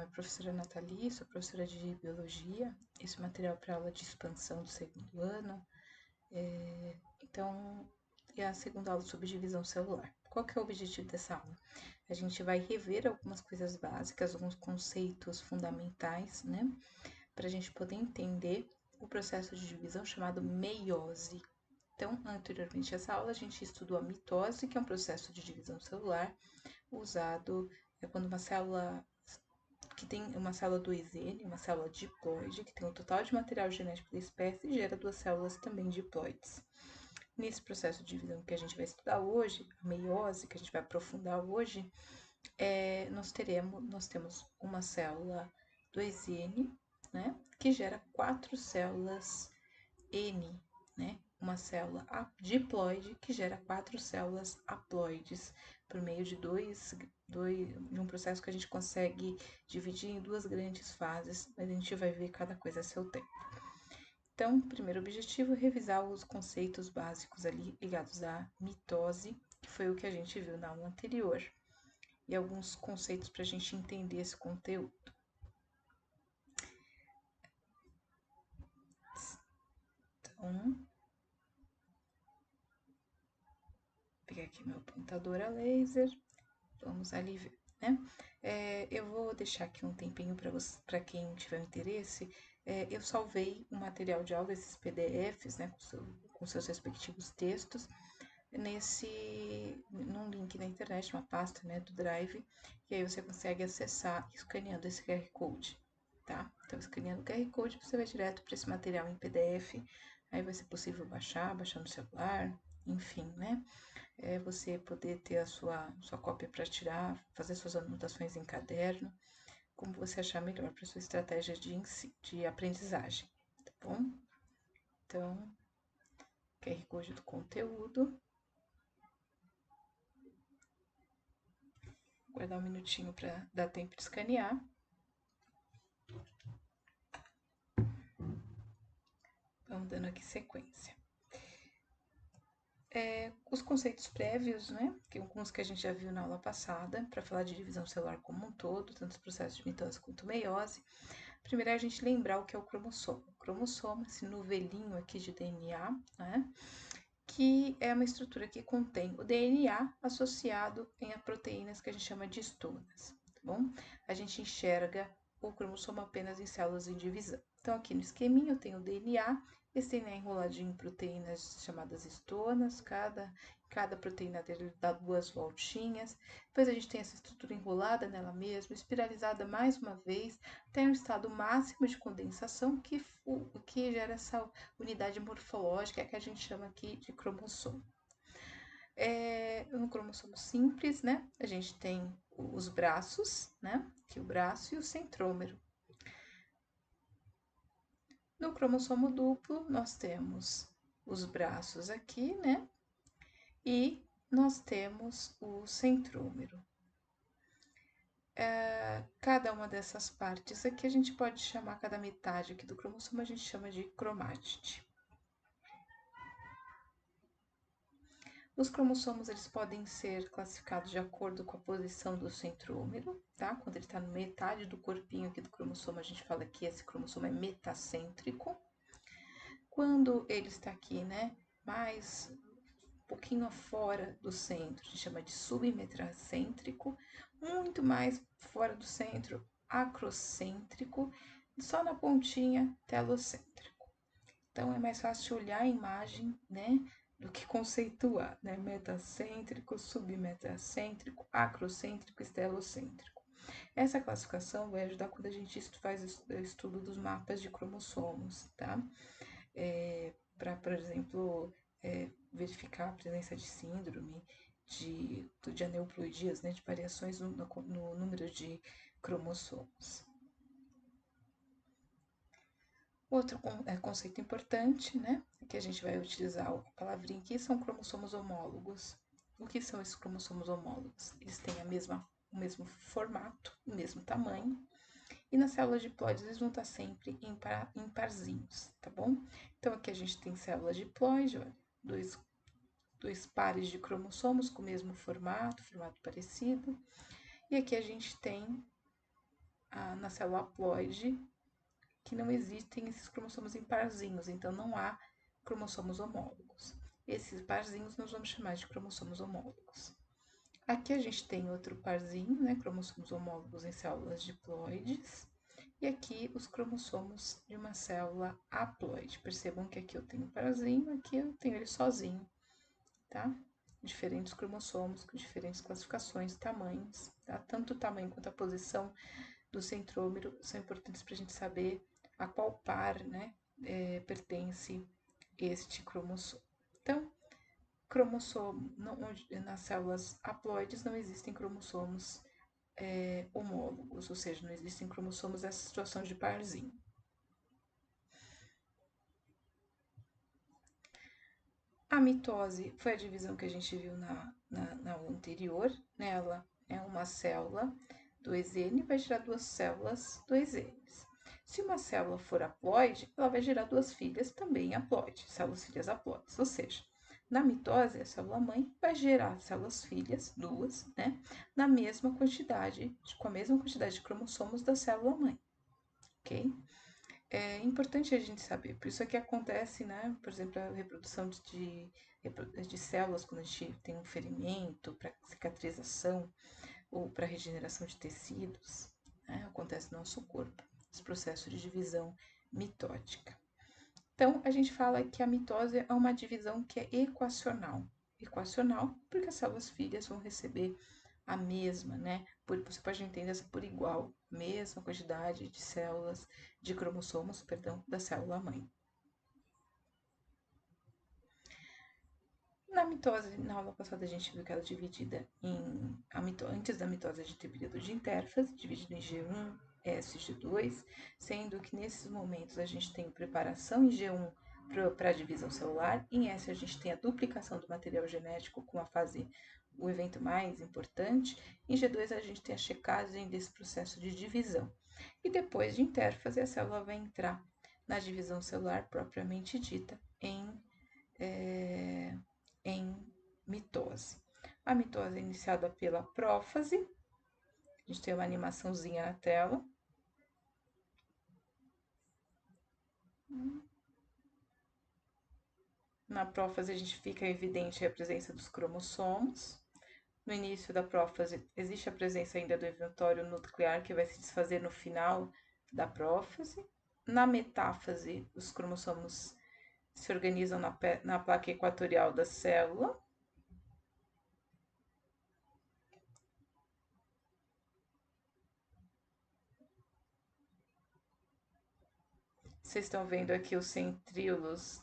nome é professora Nathalie, sou professora de Biologia. Esse material é para aula de expansão do segundo ano. Então, é a segunda aula sobre divisão celular. Qual que é o objetivo dessa aula? A gente vai rever algumas coisas básicas, alguns conceitos fundamentais, né? Para a gente poder entender o processo de divisão chamado meiose. Então, anteriormente a essa aula, a gente estudou a mitose, que é um processo de divisão celular usado quando uma célula que tem uma célula do isene, uma célula diploide, que tem o total de material genético da espécie e gera duas células também diploides. Nesse processo de divisão que a gente vai estudar hoje, a meiose, que a gente vai aprofundar hoje, nós temos uma célula do isene, né, que gera quatro células N, né, uma célula diploide que gera quatro células haploides por meio de de um processo que a gente consegue dividir em duas grandes fases, mas a gente vai ver cada coisa a seu tempo. Então, o primeiro objetivo é revisar os conceitos básicos ali ligados à mitose, que foi o que a gente viu na aula anterior, e alguns conceitos para a gente entender esse conteúdo. Então, vou pegar aqui meu apontador a laser, vamos ali ver, né? Eu vou deixar aqui um tempinho para quem tiver interesse. Eu salvei um material de aula, esses PDFs, né, com seus respectivos textos, num link na internet, uma pasta, né, do Drive, e aí você consegue acessar escaneando esse QR Code, tá? Então, escaneando o QR Code, você vai direto para esse material em PDF, aí vai ser possível baixar no celular, enfim, né? Você poder ter a sua cópia para tirar, fazer suas anotações em caderno, como você achar melhor para sua estratégia de aprendizagem, tá bom? Então, QR Code do conteúdo. Guardar um minutinho para dar tempo de escanear. Vamos dando aqui sequência. Os conceitos prévios, né, que alguns que a gente já viu na aula passada, para falar de divisão celular como um todo, tanto os processos de mitose quanto meiose. Primeiro é a gente lembrar o que é o cromossomo. O cromossomo, esse novelinho aqui de DNA, né, que é uma estrutura que contém o DNA associado em proteínas que a gente chama de histonas, tá bom? A gente enxerga o cromossomo apenas em células em divisão. Então, aqui no esqueminha eu tenho o DNA, esse DNA é enroladinho em proteínas chamadas histonas, cada proteína dele dá duas voltinhas. Depois a gente tem essa estrutura enrolada nela mesma, espiralizada mais uma vez, até um estado máximo de condensação que gera essa unidade morfológica que a gente chama aqui de cromossomo. No cromossomo simples, né, a gente tem os braços, né, que é o braço e o centrômero. No cromossomo duplo, nós temos os braços aqui, né, e nós temos o centrômero. Cada uma dessas partes aqui a gente pode chamar, cada metade aqui do cromossomo a gente chama de cromátide. Os cromossomos, eles podem ser classificados de acordo com a posição do centrômero, tá? Quando ele está na metade do corpinho aqui do cromossomo, a gente fala que esse cromossomo é metacêntrico. Quando ele está aqui, né, mais um pouquinho fora do centro, a gente chama de submetracêntrico. Muito mais fora do centro, acrocêntrico. Só na pontinha, telocêntrico. Então, é mais fácil olhar a imagem, né, do que conceituar, né? Metacêntrico, submetacêntrico, acrocêntrico, estelocêntrico. Essa classificação vai ajudar quando a gente faz estudo dos mapas de cromossomos, tá? Para, por exemplo, verificar a presença de síndrome, de aneuploidias, né? De variações no número de cromossomos. Outro conceito importante, né, que a gente vai utilizar a palavrinha aqui, são cromossomos homólogos. O que são esses cromossomos homólogos? Eles têm o mesmo formato, o mesmo tamanho, e nas células diploides eles vão estar sempre em parzinhos, tá bom? Então, aqui a gente tem célula diploide, olha, dois pares de cromossomos com o mesmo formato parecido, e aqui a gente tem na célula haploide, que não existem esses cromossomos em parzinhos, então não há cromossomos homólogos. Esses parzinhos nós vamos chamar de cromossomos homólogos. Aqui a gente tem outro parzinho, né, cromossomos homólogos em células diploides, e aqui os cromossomos de uma célula haploide. Percebam que aqui eu tenho um parzinho, aqui eu tenho ele sozinho, tá? Diferentes cromossomos com diferentes classificações, tamanhos, tá? Tanto o tamanho quanto a posição do centrômero são importantes para a gente saber a qual par, né, pertence este cromossomo. Então, nas células haploides não existem cromossomos homólogos, ou seja, não existem cromossomos nessa situação de parzinho. A mitose foi a divisão que a gente viu na aula anterior, né? Ela é uma célula do N vai gerar duas células do N. Se uma célula for haploide, ela vai gerar duas filhas também haploides, células filhas haploides, ou seja, na mitose, a célula mãe vai gerar células filhas, duas, né, na mesma quantidade, com a mesma quantidade de cromossomos da célula mãe, ok? É importante a gente saber, por isso é que acontece, né, por exemplo, a reprodução de células quando a gente tem um ferimento, para cicatrização ou para regeneração de tecidos, né, acontece no nosso corpo, esse processo de divisão mitótica. Então, a gente fala que a mitose é uma divisão que é equacional. Equacional porque as células filhas vão receber a mesma, né? Você pode entender essa por igual, mesma quantidade de células, de cromossomos, perdão, da célula mãe. Na mitose, na aula passada a gente viu que ela é dividida antes da mitose a gente tem o período de intérfase, dividido em G1, S e G2, sendo que nesses momentos a gente tem preparação em G1 para a divisão celular, em S a gente tem a duplicação do material genético com o evento mais importante, em G2 a gente tem a checagem desse processo de divisão. E depois de intérfase, a célula vai entrar na divisão celular propriamente dita em mitose. A mitose é iniciada pela prófase. A gente tem uma animaçãozinha na tela. Na prófase a gente fica evidente a presença dos cromossomos. No início da prófase existe a presença ainda do envoltório nuclear que vai se desfazer no final da prófase. Na metáfase, os cromossomos se organizam na placa equatorial da célula. Vocês estão vendo aqui os centríolos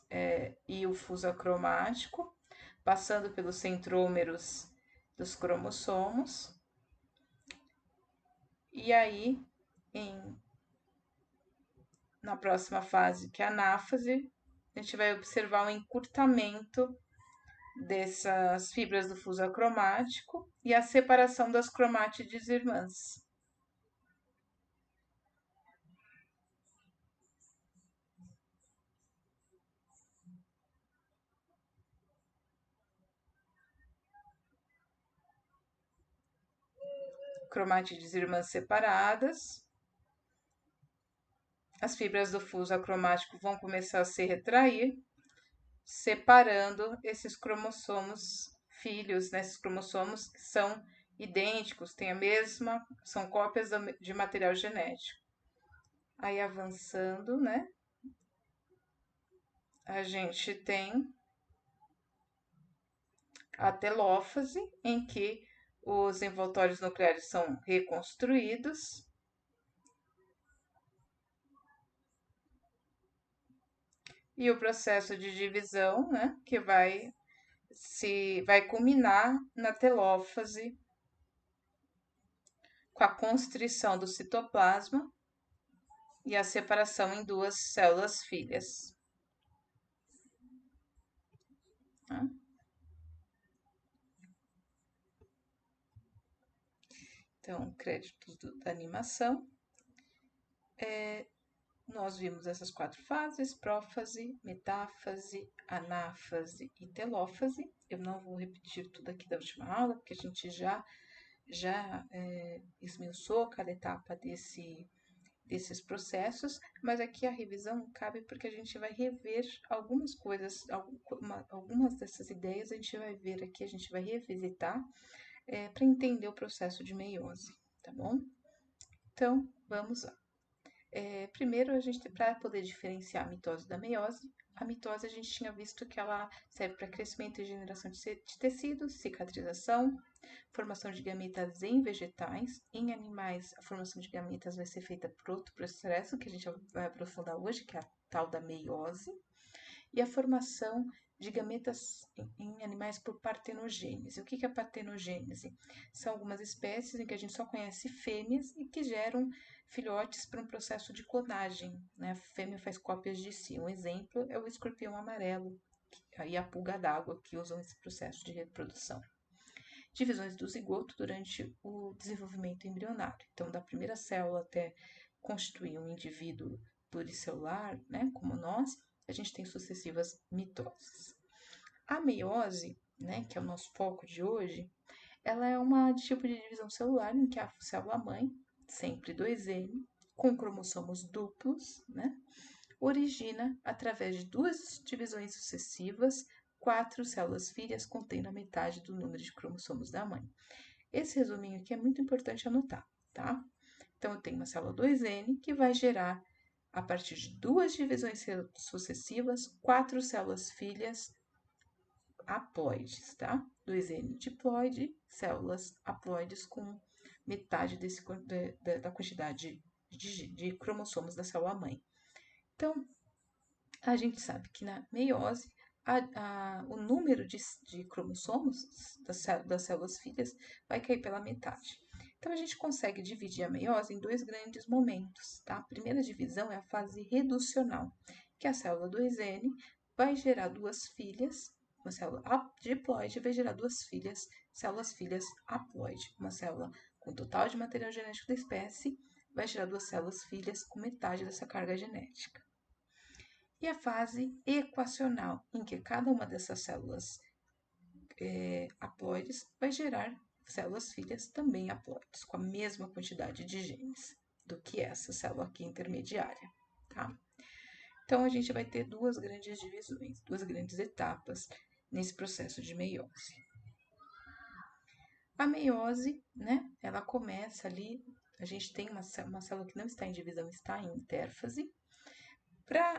e o fuso acromático, passando pelos centrômeros dos cromossomos. E aí, na próxima fase, que é a anáfase, a gente vai observar o encurtamento dessas fibras do fuso acromático e a separação das cromátides irmãs. Cromátides irmãs separadas. As fibras do fuso acromático vão começar a se retrair, separando esses cromossomos filhos, né? Esses cromossomos que são idênticos, têm a mesma, são cópias de material genético. Aí avançando, né? A gente tem a telófase, em que os envoltórios nucleares são reconstruídos. E o processo de divisão, né, que vai culminar na telófase com a constrição do citoplasma e a separação em duas células filhas. Tá? Então, créditos da animação. Nós vimos essas quatro fases: prófase, metáfase, anáfase e telófase. Eu não vou repetir tudo aqui da última aula, porque a gente já já esmiuçou cada etapa desses processos, mas aqui a revisão cabe porque a gente vai rever algumas coisas, algumas dessas ideias a gente vai ver aqui, a gente vai revisitar para entender o processo de meiose, tá bom? Então, vamos lá. Primeiro, para poder diferenciar a mitose da meiose, a mitose a gente tinha visto que ela serve para crescimento e generação de tecidos, cicatrização, formação de gametas em vegetais. Em animais, a formação de gametas vai ser feita por outro processo que a gente vai aprofundar hoje, que é a tal da meiose. E a formação de gametas em animais por partenogênese. O que é partenogênese? São algumas espécies em que a gente só conhece fêmeas e que geram filhotes para um processo de clonagem. Né? A fêmea faz cópias de si. Um exemplo é o escorpião amarelo e a pulga d'água, que usam esse processo de reprodução. Divisões do zigoto durante o desenvolvimento embrionário. Então, da primeira célula até constituir um indivíduo pluricelular, né, como nós, a gente tem sucessivas mitoses. A meiose, né, que é o nosso foco de hoje, ela é uma tipo de divisão celular em que a célula-mãe, sempre 2N, com cromossomos duplos, né, origina, através de duas divisões sucessivas, 4 células filhas contendo a metade do número de cromossomos da mãe. Esse resuminho aqui é muito importante anotar, tá? Então, eu tenho uma célula 2N que vai gerar, a partir de duas divisões sucessivas, 4 células filhas haploides, tá? 2N diploide, células haploides com metade da quantidade de cromossomos da célula-mãe. Então, a gente sabe que na meiose, o número de cromossomos das células filhas vai cair pela metade. Então, a gente consegue dividir a meiose em dois grandes momentos, tá? A primeira divisão é a fase reducional, que a célula 2N vai gerar duas filhas, uma célula diploide vai gerar duas filhas, células filhas haploide, uma célula com total de material genético da espécie, vai gerar duas células filhas com metade dessa carga genética. E a fase equacional, em que cada uma dessas células haploides vai gerar células filhas também haploides, com a mesma quantidade de genes do que essa célula aqui intermediária, tá? Então, a gente vai ter duas grandes divisões, duas grandes etapas nesse processo de meiose. A meiose, né, ela começa ali, a gente tem uma célula que não está em divisão, está em intérfase.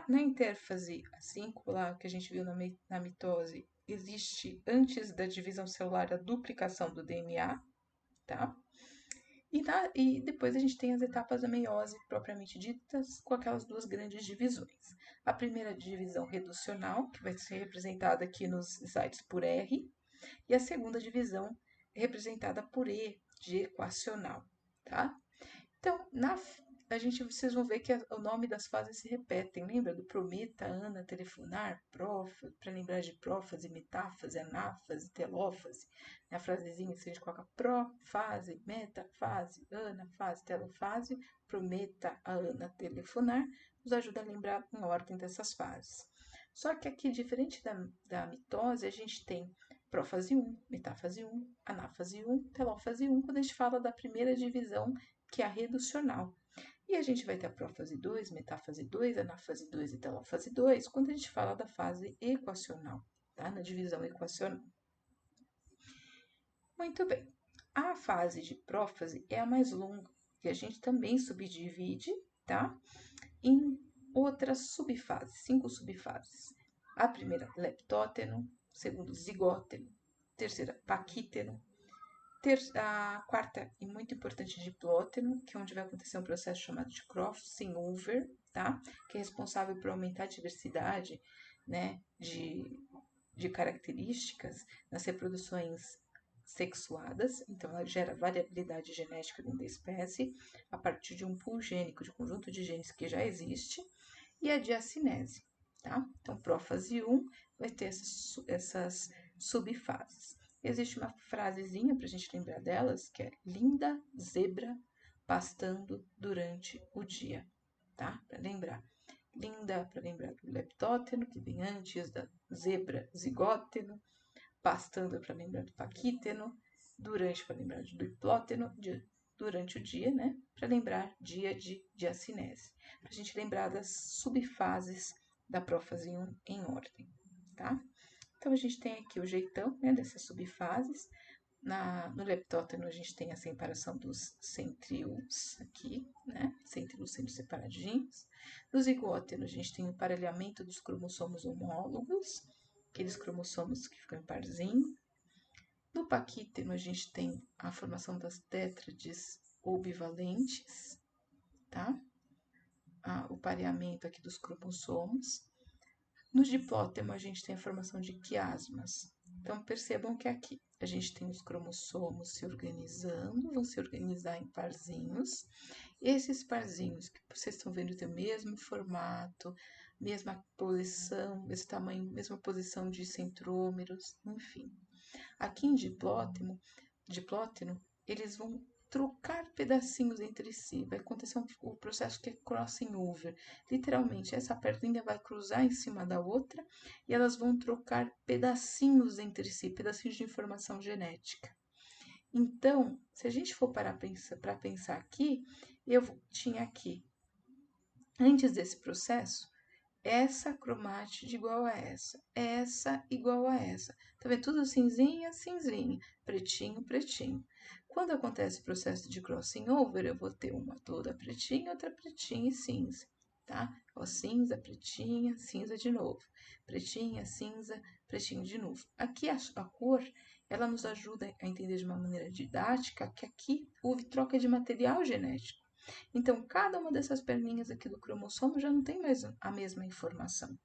Na intérfase, assim como lá que a gente viu na mitose, existe antes da divisão celular a duplicação do DNA, tá? E depois a gente tem as etapas da meiose propriamente ditas, com aquelas duas grandes divisões. A primeira divisão reducional, que vai ser representada aqui nos slides por R, e a segunda divisão representada por E, de equacional, tá? Então, vocês vão ver que o nome das fases se repetem. Lembra do prometa, ana, telefonar, para lembrar de prófase, metáfase, anáfase, telófase. A frasezinha, se a gente coloca pró-fase, metafase, anafase, telofase, prometa, ana, telefonar, nos ajuda a lembrar em ordem dessas fases. Só que aqui, diferente da mitose, a gente tem prófase 1, metáfase 1, anáfase 1, telófase 1, quando a gente fala da primeira divisão, que é a reducional. E a gente vai ter a prófase 2, metáfase 2, anáfase 2 e telófase 2, quando a gente fala da fase equacional, tá? Na divisão equacional. Muito bem. A fase de prófase é a mais longa, e a gente também subdivide, tá? Em outras subfases, 5 subfases. A primeira, leptóteno, segundo, zigóteno, terceira, paquíteno, a quarta e muito importante, diplóteno, que é onde vai acontecer um processo chamado de crossing over, tá? Que é responsável por aumentar a diversidade, né, de características nas reproduções sexuadas, então ela gera variabilidade genética dentro da espécie a partir de um pool gênico, de um conjunto de genes que já existe, e a diacinese, tá? Então, prófase 1 vai ter essas subfases. Existe uma frasezinha para a gente lembrar delas, que é linda zebra pastando durante o dia, tá? Para lembrar. Linda, para lembrar do leptóteno, que vem antes da zebra, zigóteno. Pastando, para lembrar do paquíteno. para lembrar do diplóteno, durante o dia, né? Para lembrar dia de diacinese. Para a gente lembrar das subfases da prófase 1 em ordem, tá? Então, a gente tem aqui o jeitão, né, dessas subfases. No leptóteno, a gente tem a separação dos centríolos aqui, né? Centríolos sendo separadinhos. No zigóteno, a gente tem o emparelhamento dos cromossomos homólogos, aqueles cromossomos que ficam em parzinho. No paquíteno, a gente tem a formação das tétrades ou bivalentes, tá? O pareamento aqui dos cromossomos. No diplótemo, a gente tem a formação de quiasmas. Então, percebam que aqui a gente tem os cromossomos se organizando, vão se organizar em parzinhos. Esses parzinhos que vocês estão vendo têm o mesmo formato, mesma posição, mesmo tamanho, mesma posição de centrômeros, enfim. Aqui em diplóteno, eles vão trocar pedacinhos entre si, vai acontecer o processo que é crossing over. Literalmente, essa perninha vai cruzar em cima da outra e elas vão trocar pedacinhos entre si, pedacinhos de informação genética. Então, se a gente for parar para pensar aqui, eu tinha aqui, antes desse processo, essa cromátide igual a essa igual a essa. Tá vendo? Tudo cinzinha, cinzinha, pretinho, pretinho. Quando acontece o processo de crossing over, eu vou ter uma toda pretinha, outra pretinha e cinza, tá? Ó, cinza, pretinha, cinza de novo. Pretinha, cinza, pretinho de novo. Aqui a cor, ela nos ajuda a entender de uma maneira didática que aqui houve troca de material genético. Então, cada uma dessas perninhas aqui do cromossomo já não tem mais a mesma informação.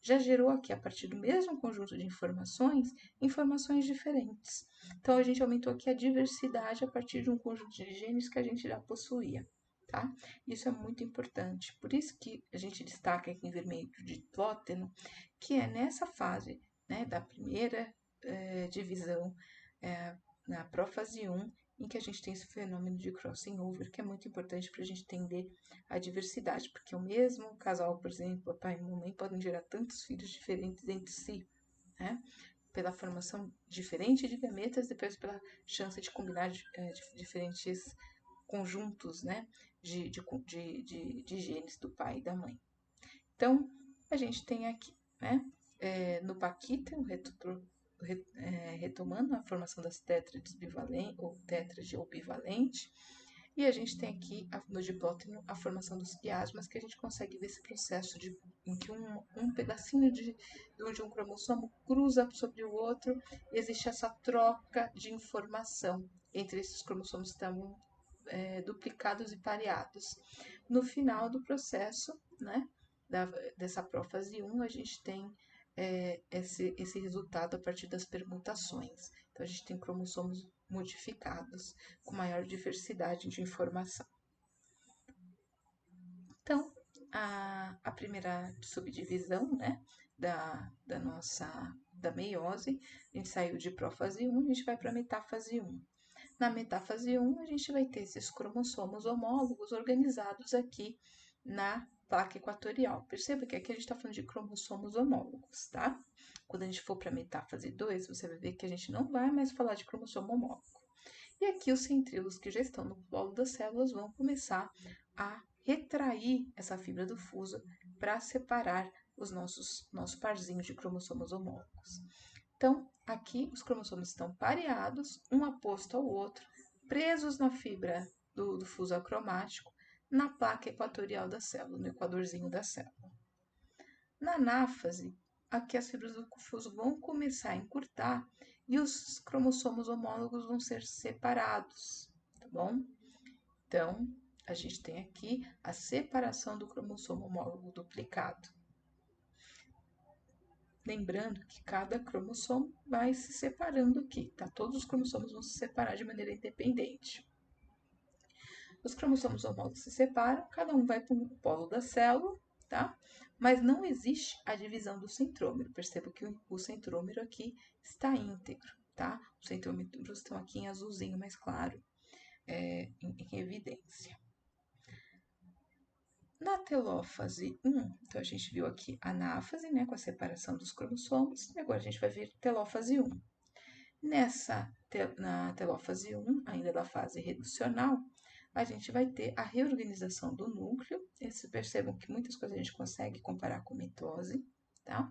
Já gerou aqui, a partir do mesmo conjunto de informações, informações diferentes. Então, a gente aumentou aqui a diversidade a partir de um conjunto de genes que a gente já possuía, tá? Isso é muito importante. Por isso que a gente destaca aqui em vermelho o diplóteno, que é nessa fase, né, da primeira divisão, na prófase 1, em que a gente tem esse fenômeno de crossing over, que é muito importante para a gente entender a diversidade, porque o mesmo casal, por exemplo, papai e mamãe, podem gerar tantos filhos diferentes entre si, né? Pela formação diferente de gametas, depois pela chance de combinar diferentes conjuntos, né, de genes do pai e da mãe. Então, a gente tem aqui, né, no paquíteno, retomando a formação das tétrades bivalente ou tétrade ou bivalente, e a gente tem aqui no diplóteno a formação dos quiasmas, que a gente consegue ver esse processo em que um pedacinho de um cromossomo cruza sobre o outro e existe essa troca de informação entre esses cromossomos que estão duplicados e pareados. No final do processo, né, dessa prófase 1, a gente tem esse resultado a partir das permutações. Então, a gente tem cromossomos modificados, com maior diversidade de informação. Então, a primeira subdivisão, né, da meiose, a gente saiu de prófase 1, a gente vai para metáfase 1. Na metáfase 1, a gente vai ter esses cromossomos homólogos organizados aqui na placa equatorial. Perceba que aqui a gente está falando de cromossomos homólogos, tá? Quando a gente for para a metáfase 2, você vai ver que a gente não vai mais falar de cromossomo homólogo. E aqui os centríolos que já estão no polo das células vão começar a retrair essa fibra do fuso para separar os nossos parzinhos de cromossomos homólogos. Então, aqui os cromossomos estão pareados, um aposto ao outro, presos na fibra do fuso acromático, na placa equatorial da célula, no equadorzinho da célula. Na anáfase, aqui as fibras do fuso vão começar a encurtar e os cromossomos homólogos vão ser separados, tá bom? Então, a gente tem aqui a separação do cromossomo homólogo duplicado. Lembrando que cada cromossomo vai se separando aqui, tá? Todos os cromossomos vão se separar de maneira independente. Os cromossomos homólogos se separam, cada um vai para um polo da célula, tá? Mas não existe a divisão do centrômero. Perceba que o centrômero aqui está íntegro, tá? Os centrômeros estão aqui em azulzinho mais claro, em evidência. Na telófase 1, então a gente viu aqui a anáfase, né, com a separação dos cromossomos, e agora a gente vai ver telófase 1. Nessa na telófase 1, ainda da fase reducional, a gente vai ter a reorganização do núcleo. Vocês percebam que muitas coisas a gente consegue comparar com mitose, tá?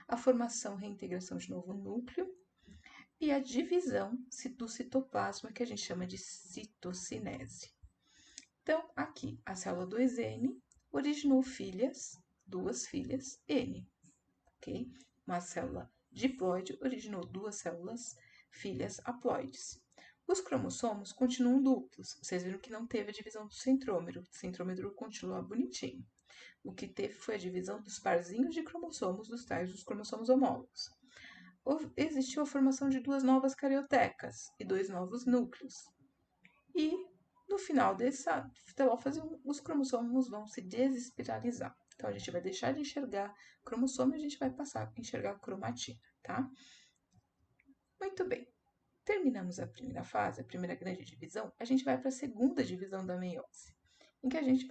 A formação e reintegração de novo núcleo e a divisão do citoplasma, que a gente chama de citocinese. Então, aqui, a célula 2N originou duas filhas N, ok? Uma célula diploide originou duas células filhas haploides. Os cromossomos continuam duplos. Vocês viram que não teve a divisão do centrômero. O centrômero continua bonitinho. O que teve foi a divisão dos parzinhos de cromossomos dos tais dos cromossomos homólogos. Existiu a formação de duas novas cariotecas e dois novos núcleos. E no final dessa telófase, os cromossomos vão se desespiralizar. Então, a gente vai deixar de enxergar cromossomo e a gente vai passar a enxergar cromatina, tá? Muito bem. Terminamos a primeira fase, a primeira grande divisão, a gente vai para a segunda divisão da meiose, em que a gente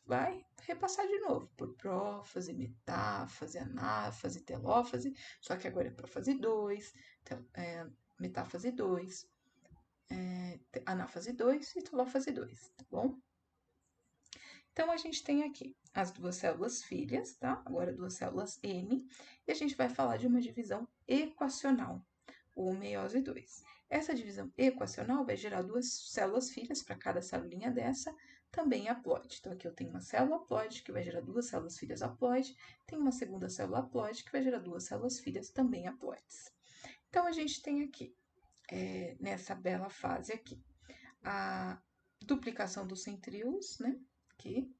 vai repassar de novo por prófase, metáfase, anáfase, telófase, só que agora é prófase 2, metáfase 2, anáfase 2 e telófase 2, tá bom? Então, a gente tem aqui as duas células filhas, tá? Agora duas células N, e a gente vai falar de uma divisão equacional, ou meiose 2. Essa divisão equacional vai gerar duas células filhas para cada celulinha dessa, também haploide. Então, aqui eu tenho uma célula haploide, que vai gerar duas células filhas haploide, tem uma segunda célula haploide, que vai gerar duas células filhas também haploides. Então, a gente tem aqui, nessa bela fase aqui, a duplicação dos centríolos, né? Aqui,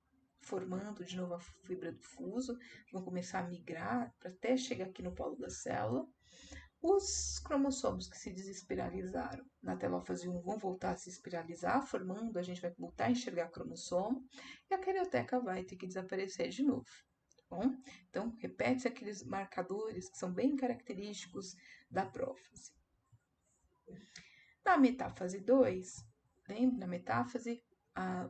formando de novo a fibra do fuso, vão começar a migrar para até chegar aqui no polo da célula. Os cromossomos que se desespiralizaram na telófase 1 vão voltar a se espiralizar, formando, a gente vai voltar a enxergar cromossomo, e a carioteca vai ter que desaparecer de novo, tá bom? Então, repete-se aqueles marcadores que são bem característicos da prófase. Na metáfase 2, lembra, na metáfase,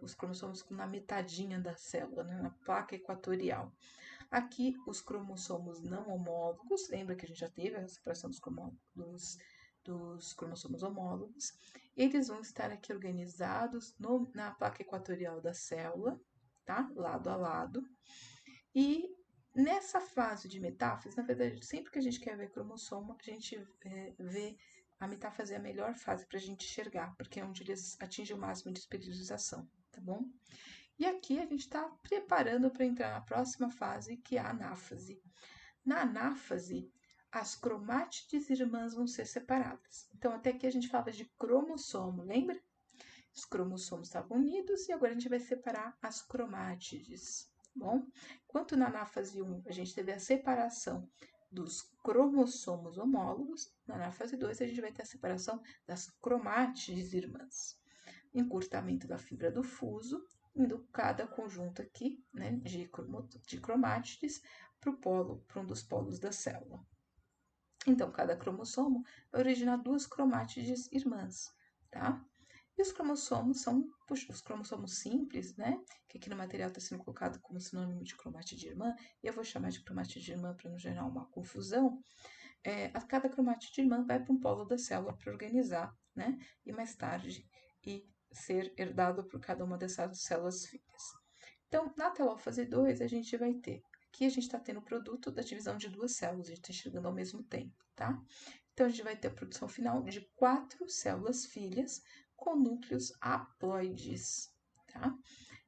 os cromossomos ficam na metadinha da célula, né, na placa equatorial. Aqui, os cromossomos não homólogos, lembra que a gente já teve a separação dos cromossomos homólogos, eles vão estar aqui organizados na placa equatorial da célula, tá? Lado a lado. E nessa fase de metáfase, na verdade, sempre que a gente quer ver cromossomo, a gente vê a metáfase é a melhor fase para a gente enxergar, porque é onde eles atingem o máximo de espiralização, tá bom? E aqui a gente está preparando para entrar na próxima fase, que é a anáfase. Na anáfase, as cromátides irmãs vão ser separadas. Então, até aqui a gente falava de cromossomo, lembra? Os cromossomos estavam unidos e agora a gente vai separar as cromátides, tá bom? Enquanto na anáfase 1 a gente teve a separação dos cromossomos homólogos, na anáfase 2 a gente vai ter a separação das cromátides irmãs. Encurtamento da fibra do fuso, indo cada conjunto aqui, né, de cromátides para um dos polos da célula. Então, cada cromossomo vai originar duas cromátides irmãs, tá? E os cromossomos são os cromossomos simples, né? Que aqui no material está sendo colocado como sinônimo de cromátide irmã, e eu vou chamar de cromátide irmã para não gerar uma confusão. Cada cromátide irmã vai para um polo da célula para organizar, né? E mais tarde ser herdado por cada uma dessas células filhas. Então, na telófase 2, a gente vai ter, aqui a gente está tendo o produto da divisão de duas células, a gente está enxergando ao mesmo tempo, tá? Então, a gente vai ter a produção final de 4 células filhas com núcleos haploides, tá?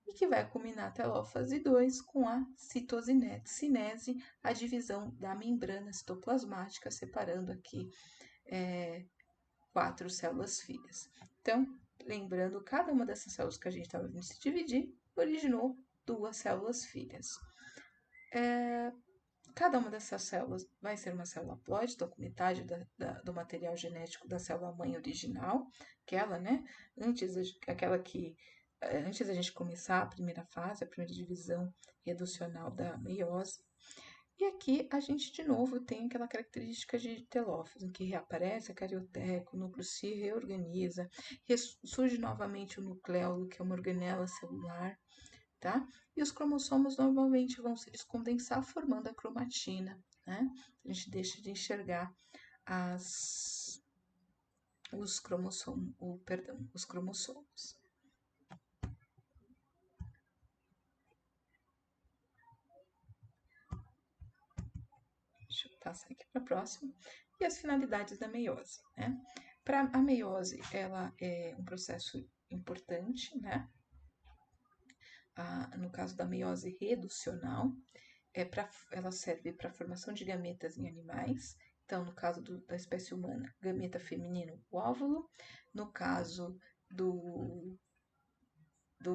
E que vai culminar a telófase 2 com a citocinese, a divisão da membrana citoplasmática, separando aqui 4 células filhas. Então, lembrando, cada uma dessas células que a gente estava vendo se dividir, originou 2 células filhas. Cada uma dessas células vai ser uma célula haploide, então com metade do material genético da célula-mãe original, aquela, né? Antes da gente começar a primeira fase, a primeira divisão reducional da meiose. E aqui a gente, de novo, tem aquela característica de telófase, em que reaparece a carioteca, o núcleo se reorganiza, surge novamente o nucleolo, que é uma organela celular, tá? E os cromossomos normalmente vão se descondensar, formando a cromatina, né? A gente deixa de enxergar os cromossomos. Deixa eu passar aqui para a próxima. E as finalidades da meiose, né? Para a meiose, ela é um processo importante, né? No caso da meiose reducional, ela serve para a formação de gametas em animais. Então, no caso da espécie humana, gameta feminino, o óvulo. No caso do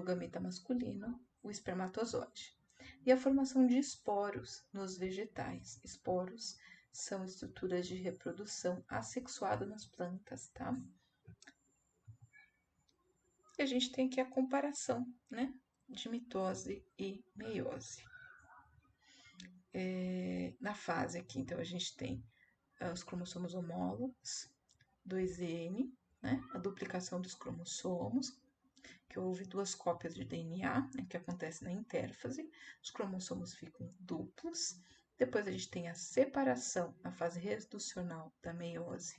gameta masculino, o espermatozoide. E a formação de esporos nos vegetais. Esporos são estruturas de reprodução assexuada nas plantas, tá? E a gente tem aqui a comparação, né, de mitose e meiose. Na fase aqui, então, a gente tem os cromossomos homólogos, 2N, né, a duplicação dos cromossomos, que houve duas cópias de DNA, né, que acontece na intérfase, os cromossomos ficam duplos. Depois a gente tem a separação na fase reducional da meiose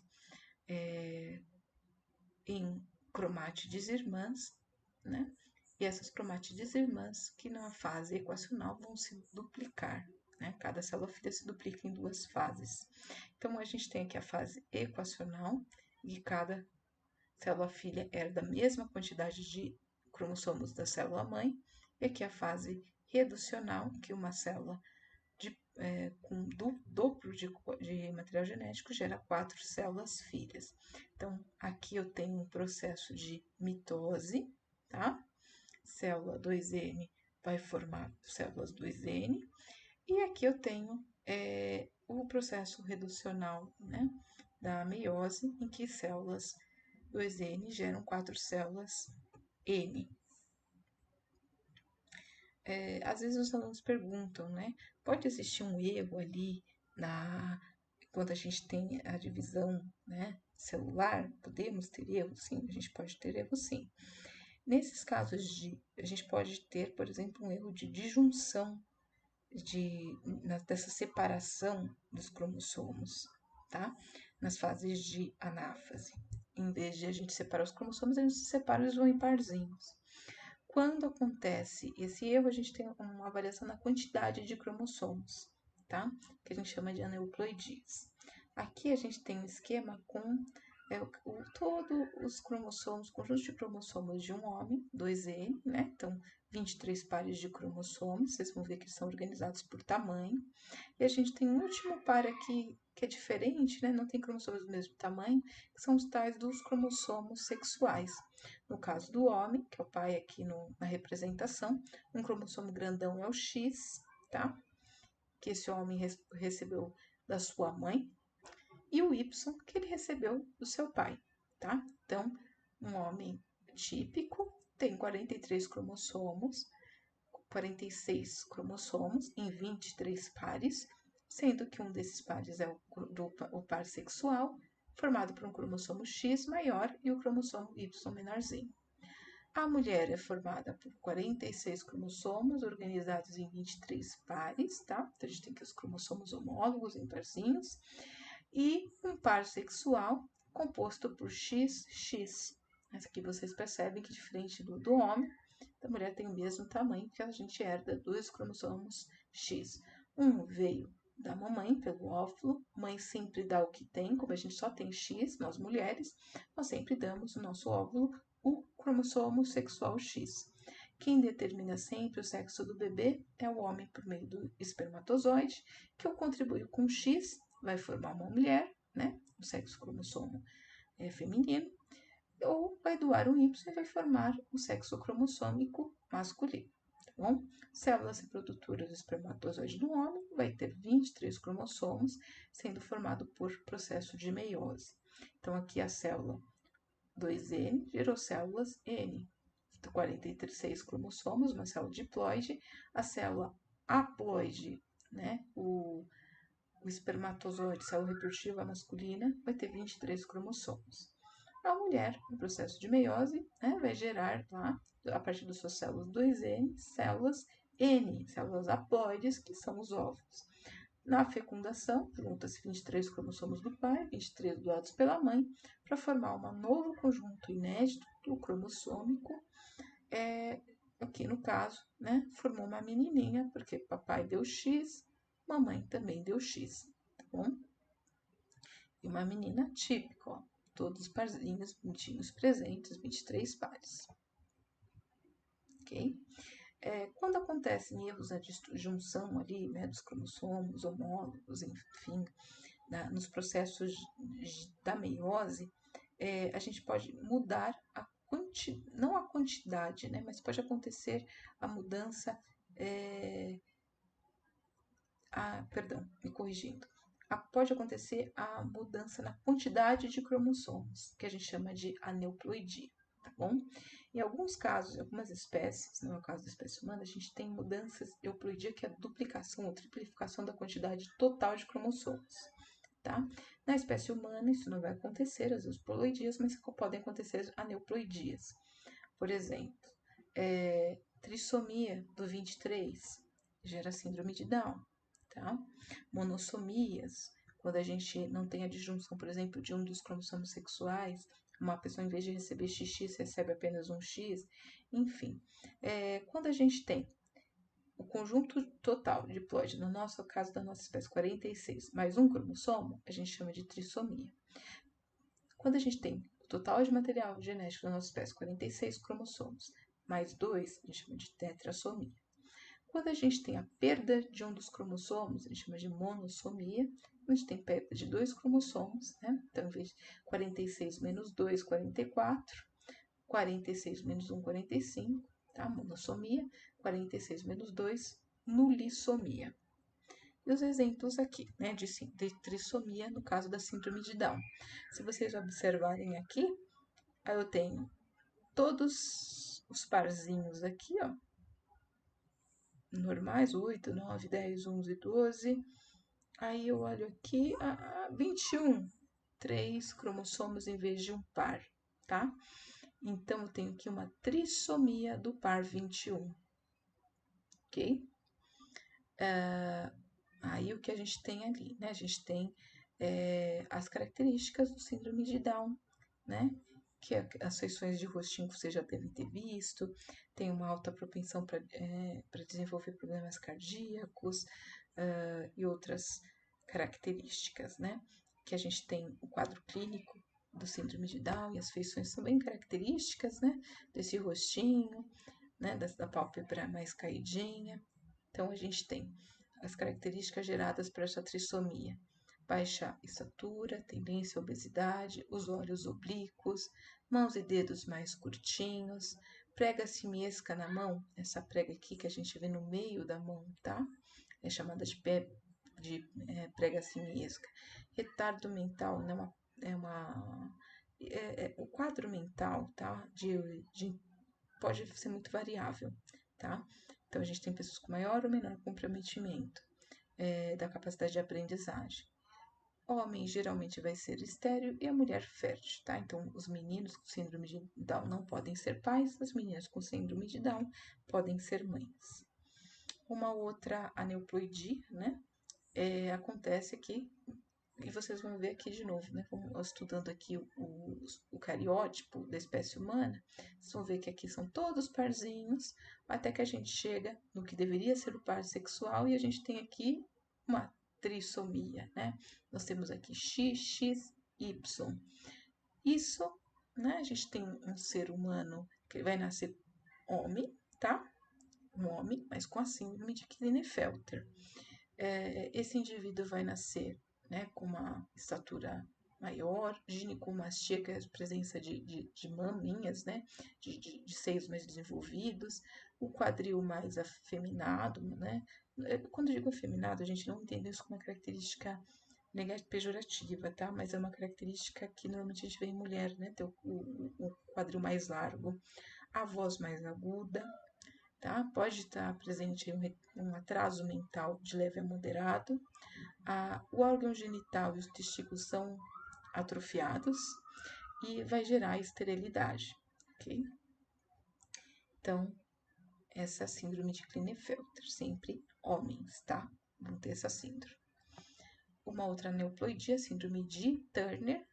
em cromátides irmãs, né? E essas cromátides irmãs, que na fase equacional vão se duplicar, né? Cada célula filha se duplica em duas fases. Então, a gente tem aqui a fase equacional, e cada célula filha herda a mesma quantidade de cromossomos da célula mãe, e aqui a fase reducional, que uma célula com duplo de material genético gera 4 células filhas. Então, aqui eu tenho um processo de mitose, tá? Célula 2N vai formar células 2N, e aqui eu tenho o processo reducional, né, da meiose, em que células 2N geram 4 células N. Às vezes os alunos perguntam, né? Pode existir um erro ali quando a gente tem a divisão, né, celular? Podemos ter erro? Sim, a gente pode ter erro, sim. Nesses casos a gente pode ter, por exemplo, um erro de disjunção dessa separação dos cromossomos, tá? Nas fases de anáfase. Em vez de a gente separar os cromossomos, a gente separa eles vão em parzinhos. Quando acontece esse erro, a gente tem uma variação na quantidade de cromossomos, tá? Que a gente chama de aneuploidias. Aqui a gente tem um esquema com todos os cromossomos, conjunto de cromossomos de um homem, 2N, né? Então, 23 pares de cromossomos, vocês vão ver que eles são organizados por tamanho. E a gente tem um último par aqui que é diferente, né? Não tem cromossomos do mesmo tamanho, que são os tais dos cromossomos sexuais. No caso do homem, que é o pai aqui na representação, um cromossomo grandão é o X, tá? Que esse homem recebeu da sua mãe, e o Y que ele recebeu do seu pai, tá? Então, um homem típico tem 43 cromossomos, 46 cromossomos em 23 pares, sendo que um desses pares é o par sexual, formado por um cromossomo X maior e o cromossomo Y menorzinho. A mulher é formada por 46 cromossomos organizados em 23 pares, tá? Então, a gente tem aqui os cromossomos homólogos em parzinhos, e um par sexual composto por XX. Mas aqui vocês percebem que, diferente do homem, a mulher tem o mesmo tamanho, que a gente herda dois cromossomos X. Um veio da mamãe, pelo óvulo. Mãe sempre dá o que tem, como a gente só tem X, nós mulheres, nós sempre damos o nosso óvulo o cromossomo sexual X. Quem determina sempre o sexo do bebê é o homem por meio do espermatozoide, que o contribui com X, vai formar uma mulher, né? O sexo cromossomo feminino, ou vai doar um Y e vai formar o sexo cromossômico masculino, tá bom? Células reprodutoras do espermatozoide do homem vai ter 23 cromossomos, sendo formado por processo de meiose. Então, aqui a célula 2N gerou células N, 46 cromossomos, uma célula diploide, a célula haploide, né? O espermatozoide, célula reprodutiva masculina, vai ter 23 cromossomos. A mulher, no processo de meiose, né, vai gerar lá, a partir das suas células 2N, células N, células haploides, que são os óvulos. Na fecundação, junta-se 23 cromossomos do pai, 23 doados pela mãe, para formar um novo conjunto inédito cromossômico, aqui no caso, né, formou uma menininha, porque papai deu X, mamãe também deu X, tá bom? E uma menina típica, ó, todos os parzinhos bonitinhos presentes, 23 pares, ok? Quando acontecem erros na disjunção ali, né, dos cromossomos, homólogos, enfim, nos processos da meiose, a gente pode mudar não a quantidade, né, mas pode acontecer a mudança, perdão, me corrigindo, pode acontecer a mudança na quantidade de cromossomos, que a gente chama de aneuploidia, tá bom? Em alguns casos, em algumas espécies, no caso da espécie humana, a gente tem mudanças euploidia, que é a duplicação ou triplicação da quantidade total de cromossomos, tá? Na espécie humana, isso não vai acontecer, as euploidias, mas podem acontecer as aneuploidias. Por exemplo, trissomia do 23 gera síndrome de Down, tá? Monossomias, quando a gente não tem a disjunção, por exemplo, de um dos cromossomos sexuais, uma pessoa, em vez de receber XX, recebe apenas um X, enfim. Quando a gente tem o conjunto total de diploide, no nosso caso da nossa espécie, 46, mais um cromossomo, a gente chama de trissomia. Quando a gente tem o total de material genético da nossa espécie, 46 cromossomos, mais 2, a gente chama de tetrassomia. Quando a gente tem a perda de um dos cromossomos, a gente chama de monossomia. Quando a gente tem perda de 2 cromossomos, né? Então, em vez de 46 menos 2, 44. 46 menos 1, 45, tá? Monossomia. 46 menos 2, nulissomia. E os exemplos aqui, né, de trissomia, no caso da síndrome de Down. Se vocês observarem aqui, aí eu tenho todos os parzinhos aqui, ó, normais, 8, 9, 10, 11, 12. Aí eu olho aqui, 21, 3 cromossomos em vez de um par, tá? Então, eu tenho aqui uma trissomia do par 21, ok? Aí, o que a gente tem ali, né? A gente tem as características do síndrome de Down, né? Que as feições de rostinho você já deve ter visto, tem uma alta propensão para desenvolver problemas cardíacos e outras características, né? Que a gente tem o quadro clínico do síndrome de Down e as feições são bem características, né? Desse rostinho, né? Da pálpebra mais caidinha. Então, a gente tem as características geradas por essa trissomia: baixa estatura, tendência à obesidade, os olhos oblíquos, mãos e dedos mais curtinhos, prega simiesca na mão, essa prega aqui que a gente vê no meio da mão, tá? É chamada de prega simiesca. Retardo mental, né? O quadro mental, tá? Pode ser muito variável, tá? Então, a gente tem pessoas com maior ou menor comprometimento da capacidade de aprendizagem. Homem geralmente vai ser estéril e a mulher fértil, tá? Então, os meninos com síndrome de Down não podem ser pais, as meninas com síndrome de Down podem ser mães. Uma outra aneuploidia, né? Acontece aqui, e vocês vão ver aqui de novo, né? Estudando aqui o cariótipo da espécie humana, vocês vão ver que aqui são todos parzinhos, até que a gente chega no que deveria ser o par sexual e a gente tem aqui uma trissomia, né? Nós temos aqui X, X, Y. Isso, né? A gente tem um ser humano que vai nascer homem, tá? Um homem, mas com a síndrome de Klinefelter. Esse indivíduo vai nascer, né, com uma estatura maior, ginecomastia, que é a presença de maminhas, né, de seios mais desenvolvidos, o quadril mais afeminado, né. Quando eu digo afeminado, a gente não entende isso como uma característica pejorativa, tá? Mas é uma característica que normalmente a gente vê em mulher, né, ter o quadril mais largo, a voz mais aguda, tá? Pode estar presente um atraso mental de leve a moderado. O órgão genital e os testículos são atrofiados e vai gerar esterilidade, ok? Então, essa é a síndrome de Klinefelter, sempre homens, tá? Vão ter essa síndrome. Uma outra aneuploidia, síndrome de Turner,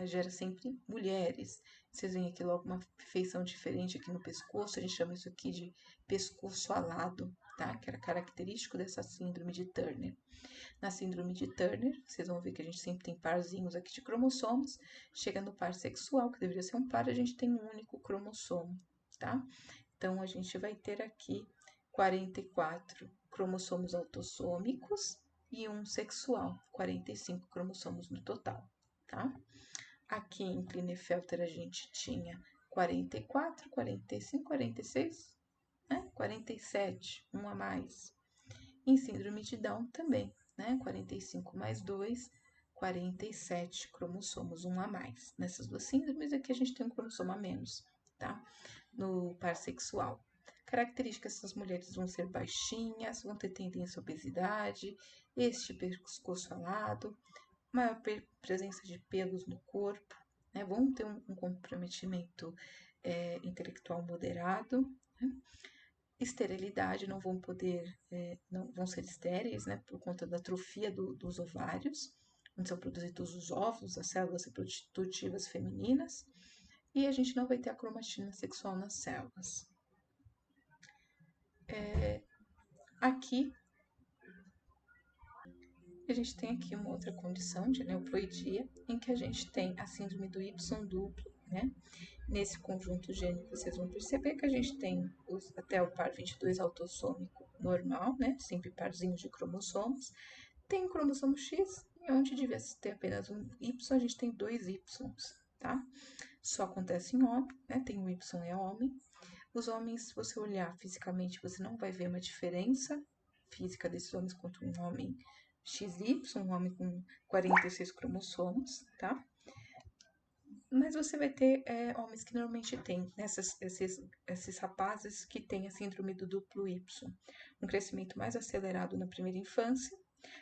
gera sempre mulheres. Vocês veem aqui logo uma feição diferente aqui no pescoço, a gente chama isso aqui de pescoço alado, tá? Que era característico dessa síndrome de Turner. Na síndrome de Turner, vocês vão ver que a gente sempre tem parzinhos aqui de cromossomos. Chega no par sexual, que deveria ser um par, a gente tem um único cromossomo, tá? Então, a gente vai ter aqui 44 cromossomos autossômicos e um sexual, 45 cromossomos no total, tá? Aqui em Klinefelter a gente tinha 44, 45, 46, né? 47, um a mais. Em síndrome de Down também, né? 45 mais 2, 47 cromossomos, um a mais. Nessas duas síndromes aqui a gente tem um cromossomo a menos, tá? No par sexual. Características dessas mulheres vão ser baixinhas, vão ter tendência à obesidade, este pescoço alado, maior presença de pelos no corpo, né? Vão ter um comprometimento intelectual moderado, né? Esterilidade, não vão poder, não vão ser estéreis, né? Por conta da atrofia dos ovários, onde são produzidos os óvulos, as células reprodutivas femininas, e a gente não vai ter a cromatina sexual nas células. Aqui, a gente tem aqui uma outra condição de aneuploidia, em que a gente tem a síndrome do Y duplo, né? Nesse conjunto gênico, vocês vão perceber que a gente tem até o par 22 autossômico normal, né? Sempre parzinhos de cromossomos. Tem o cromossomo X, e onde devia ter apenas um Y, a gente tem dois Ys, tá? Só acontece em homem, né? Tem o Y é homem. Os homens, se você olhar fisicamente, você não vai ver uma diferença física desses homens quanto um homem XY, um homem com 46 cromossomos, tá? Mas você vai ter homens que normalmente têm, esses rapazes que têm a síndrome do duplo Y, um crescimento mais acelerado na primeira infância.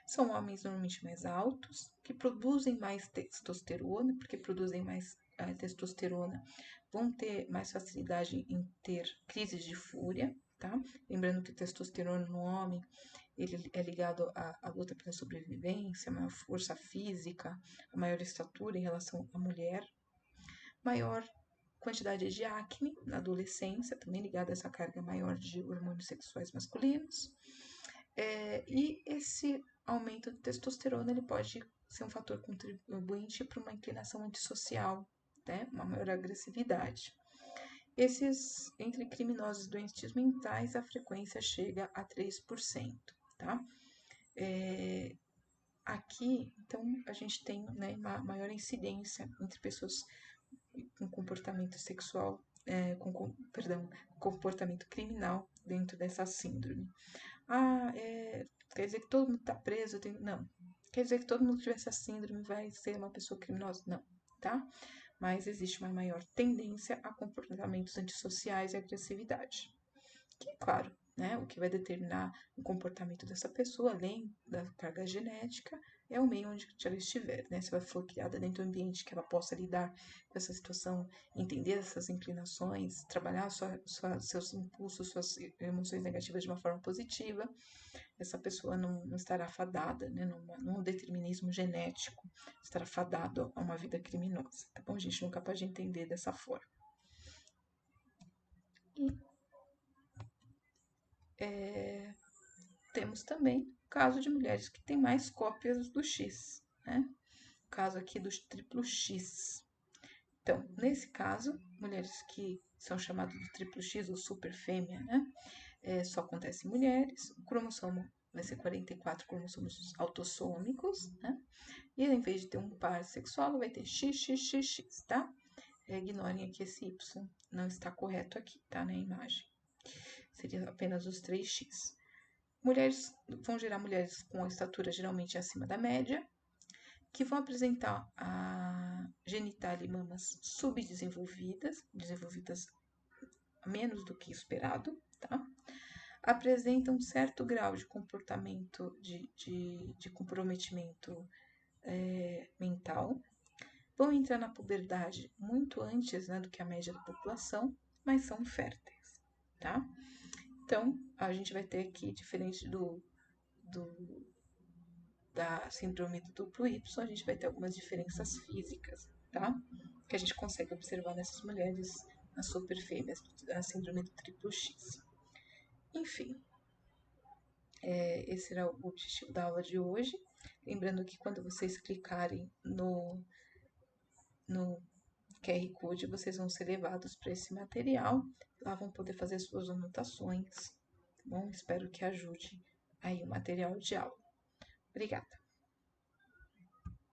São homens normalmente mais altos, que produzem mais testosterona, porque produzem mais testosterona, vão ter mais facilidade em ter crises de fúria, tá? Lembrando que testosterona no homem, ele é ligado à luta pela sobrevivência, maior força física, a maior estatura em relação à mulher, maior quantidade de acne na adolescência, também ligada a essa carga maior de hormônios sexuais masculinos. E esse aumento de testosterona ele pode ser um fator contribuinte para uma inclinação antissocial, né? Uma maior agressividade. Entre criminosos doentes mentais, a frequência chega a 3%, tá? Aqui, então, a gente tem, né, uma maior incidência entre pessoas com comportamento sexual, comportamento criminal dentro dessa síndrome. Quer dizer que todo mundo tá preso? Não. Quer dizer que todo mundo que tiver essa síndrome vai ser uma pessoa criminosa? Não, tá? Mas existe uma maior tendência a comportamentos antissociais e agressividade. Que, claro, né, o que vai determinar o comportamento dessa pessoa, além da carga genética, é o meio onde ela estiver, né? Se ela for criada dentro do ambiente que ela possa lidar com essa situação, entender essas inclinações, trabalhar seus impulsos, suas emoções negativas de uma forma positiva, essa pessoa não estará fadada, né? Num determinismo genético, estará fadado a uma vida criminosa, tá bom? A gente nunca pode entender dessa forma. E temos também o caso de mulheres que têm mais cópias do X, né? O caso aqui do triplo X. Então, nesse caso, mulheres que são chamadas de triplo X ou super fêmea, né? Só acontece em mulheres. O cromossomo vai ser 44 cromossomos autossômicos, né? E em vez de ter um par sexual, vai ter XXXX, tá? Ignorem aqui esse Y, não está correto aqui, tá? Na imagem. Seria apenas os 3X. Vão gerar mulheres com a estatura geralmente acima da média, que vão apresentar a genitália e mamas subdesenvolvidas, desenvolvidas menos do que esperado, tá? Apresentam um certo grau de comportamento, de comprometimento mental, vão entrar na puberdade muito antes, né, do que a média da população, mas são férteis, tá? Então, a gente vai ter aqui, diferente do da síndrome do duplo Y, a gente vai ter algumas diferenças físicas, tá? Que a gente consegue observar nessas mulheres, as superfêmeas, a síndrome do triplo X. Enfim, esse era o objetivo da aula de hoje. Lembrando que quando vocês clicarem no QR Code, vocês vão ser levados para esse material. Lá vão poder fazer suas anotações, tá bom? Espero que ajude aí o material de aula. Obrigada.